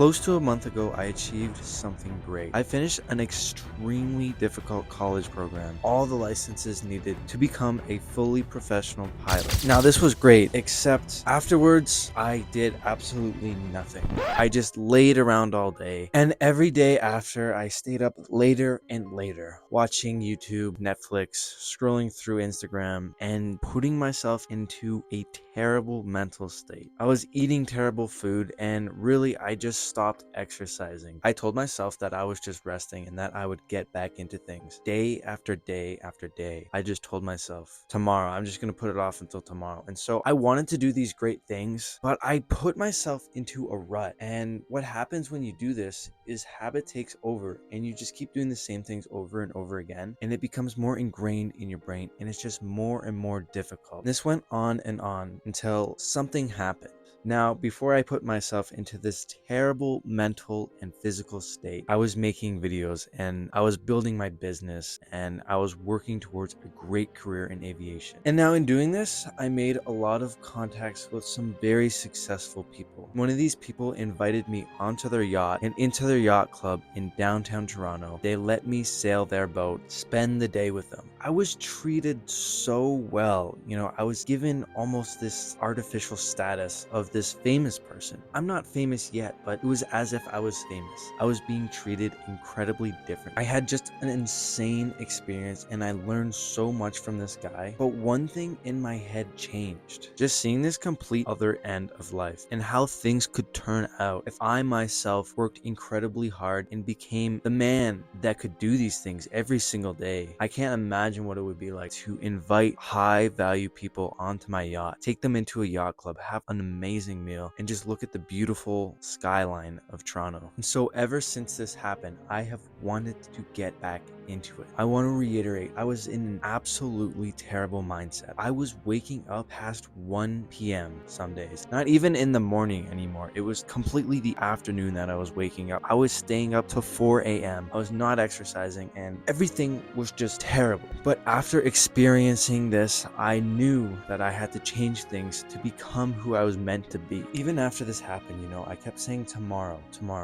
Close to a month ago, I achieved something great. I finished an extremely difficult college program, all the licenses needed to become a fully professional pilot. Now, this was great, except afterwards, I did absolutely nothing. I just laid around all day, and every day after, I stayed up later and later, watching YouTube, Netflix, scrolling through Instagram, and putting myself into a terrible mental state. I was eating terrible food, and really, I just stopped exercising. I told myself that I was just resting and that I would get back into things. Day after day after day, I just told myself, tomorrow, I'm just going to put it off until tomorrow. And so I wanted to do these great things, but I put myself into a rut. And what happens when you do this is habit takes over and you just keep doing the same things over and over again. And it becomes more ingrained in your brain and it's just more and more difficult. This went on and on until something happened. Now, before I put myself into this terrible mental and physical state, I was making videos and I was building my business and I was working towards a great career in aviation. And now in doing this, I made a lot of contacts with some very successful people. One of these people invited me onto their yacht and into their yacht club in downtown Toronto. They let me sail their boat, spend the day with them. I was treated so well. I was given almost this artificial status of this famous person. I'm not famous yet, but it was as if I was famous. I was being treated incredibly different. I had just an insane experience and I learned so much from this guy. But one thing in my head changed. Just seeing this complete other end of life and how things could turn out if I myself worked incredibly hard and became the man that could do these things every single day. I can't imagine what it would be like to invite high value people onto my yacht, take them into a yacht club, have an amazing meal, and just look at the beautiful skyline of Toronto. And so ever since this happened, I have wanted to get back into it. I want to reiterate, I was in an absolutely terrible mindset. I was waking up past 1 p.m. some days, not even in the morning anymore. It was completely the afternoon that I was waking up. I was staying up till 4 a.m. I was not exercising and everything was just terrible. But after experiencing this, I knew that I had to change things to become who I was meant to be. Even after this happened, I kept saying tomorrow.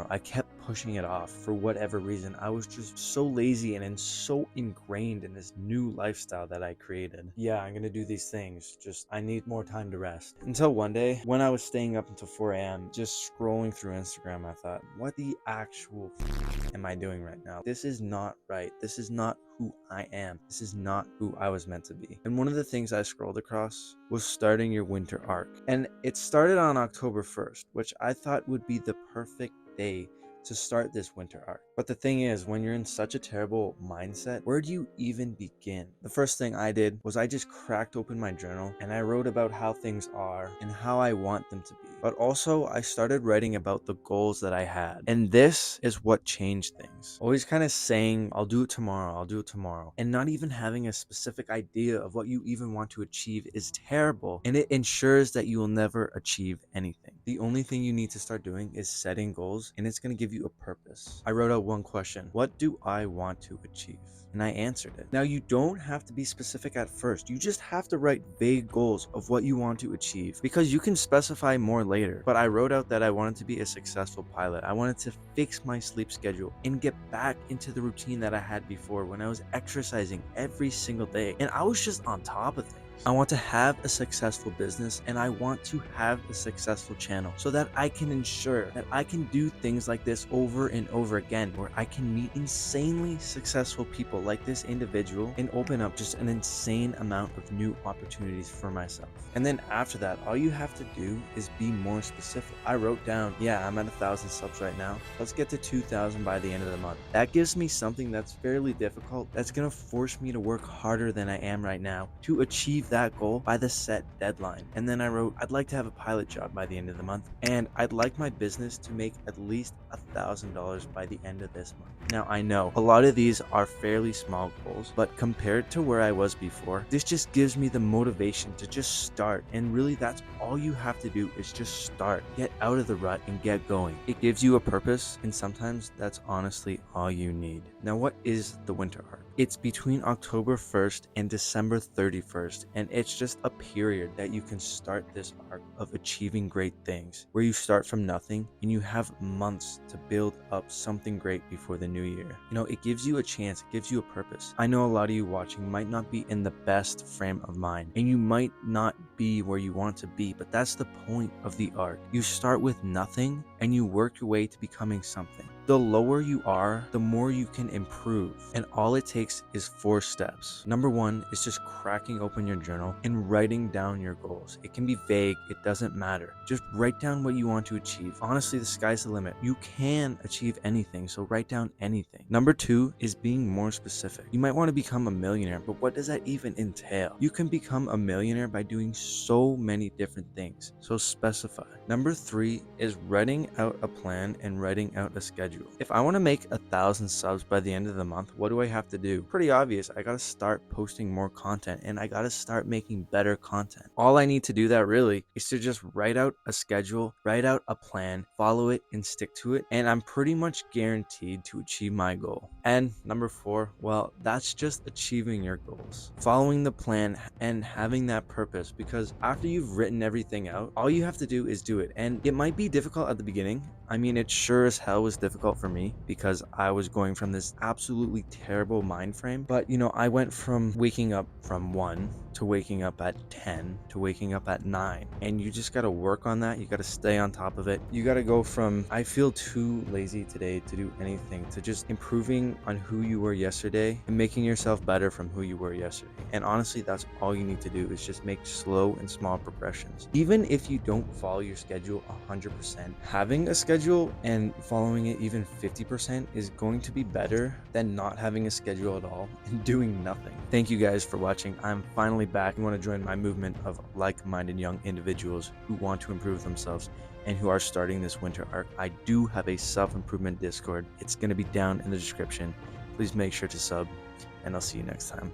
I kept pushing it off for whatever reason. I was just so lazy and so ingrained in this new lifestyle that I created. Yeah, I'm gonna do these things. Just, I need more time to rest. Until one day, when I was staying up until 4 a.m., just scrolling through Instagram, I thought, what the actual am I doing right now? This is not right. This is not who I am. This is not who I was meant to be. And one of the things I scrolled across was starting your winter arc. And it started on October 1st, which I thought would be the perfect day to start this winter arc. But the thing is, when you're in such a terrible mindset, where do you even begin? The first thing I did was I just cracked open my journal and I wrote about how things are and how I want them to be. But also I started writing about the goals that I had. And this is what changed things. Always kind of saying, I'll do it tomorrow, and not even having a specific idea of what you even want to achieve is terrible, and it ensures that you will never achieve anything. The only thing you need to start doing is setting goals, and it's going to give you a purpose. I wrote out one question: what do I want to achieve? And I answered it. Now, you don't have to be specific at first. You just have to write vague goals of what you want to achieve, because you can specify more later. But I wrote out that I wanted to be a successful pilot. I wanted to fix my sleep schedule and get back into the routine that I had before when I was exercising every single day and I was just on top of things. I want to have a successful business and I want to have a successful channel so that I can ensure that I can do things like this over and over again, where I can meet insanely successful people like this individual and open up just an insane amount of new opportunities for myself. And then after that, all you have to do is be more specific. I wrote down, yeah, I'm at 1,000 subs right now. Let's get to 2,000 by the end of the month. That gives me something that's fairly difficult, that's going to force me to work harder than I am right now to achieve that goal by the set deadline. And then I wrote, I'd like to have a pilot job by the end of the month, and I'd like my business to make at least $1,000 by the end of this month. Now, I know a lot of these are fairly small goals, but compared to where I was before, this just gives me the motivation to just start. And really, that's all you have to do, is just start. Get out of the rut and get going. It gives you a purpose, and sometimes that's honestly all you need. Now, what is the winter arc? It's between October 1st and December 31st, and it's just a period that you can start this arc of achieving great things, where you start from nothing and you have months to build up something great before the new year. It gives you a chance, it gives you a purpose. I know a lot of you watching might not be in the best frame of mind, and you might not be where you want to be, but that's the point of the arc. You start with nothing and you work your way to becoming something. The lower you are, the more you can improve. And all it takes is 4 steps. Number 1 is just cracking open your journal and writing down your goals. It can be vague, it doesn't matter. Just write down what you want to achieve. Honestly, the sky's the limit. You can achieve anything, so write down anything. Number 2 is being more specific. You might want to become a millionaire, but what does that even entail? You can become a millionaire by doing so many different things, so specify. Number 3 is writing out a plan and writing out a schedule. If I want to make 1,000 subs by the end of the month, what do I have to do? Pretty obvious. I gotta start posting more content, and I gotta start making better content. All I need to do that really is to just write out a schedule, write out a plan, follow it and stick to it, and I'm pretty much guaranteed to achieve my goal. And number 4, well, that's just achieving your goals. Following the plan and having that purpose, because after you've written everything out, all you have to do is do it. And it might be difficult at the beginning. I mean, it sure as hell was difficult for me because I was going from this absolutely terrible mind frame. But I went from waking up from 1 to waking up at 10 to waking up at 9. And you just got to work on that. You got to stay on top of it. You got to go from I feel too lazy today to do anything to just improving on who you were yesterday and making yourself better from who you were yesterday. And honestly, that's all you need to do is just make slow and small progressions. Even if you don't follow your schedule 100%, having a schedule and following it even 50% is going to be better than not having a schedule at all and doing nothing. Thank you guys for watching. I'm finally back. You want to join my movement of like-minded young individuals who want to improve themselves and who are starting this winter arc. I do have a self-improvement Discord. It's going to be down in the description. Please make sure to sub, and I'll see you next time.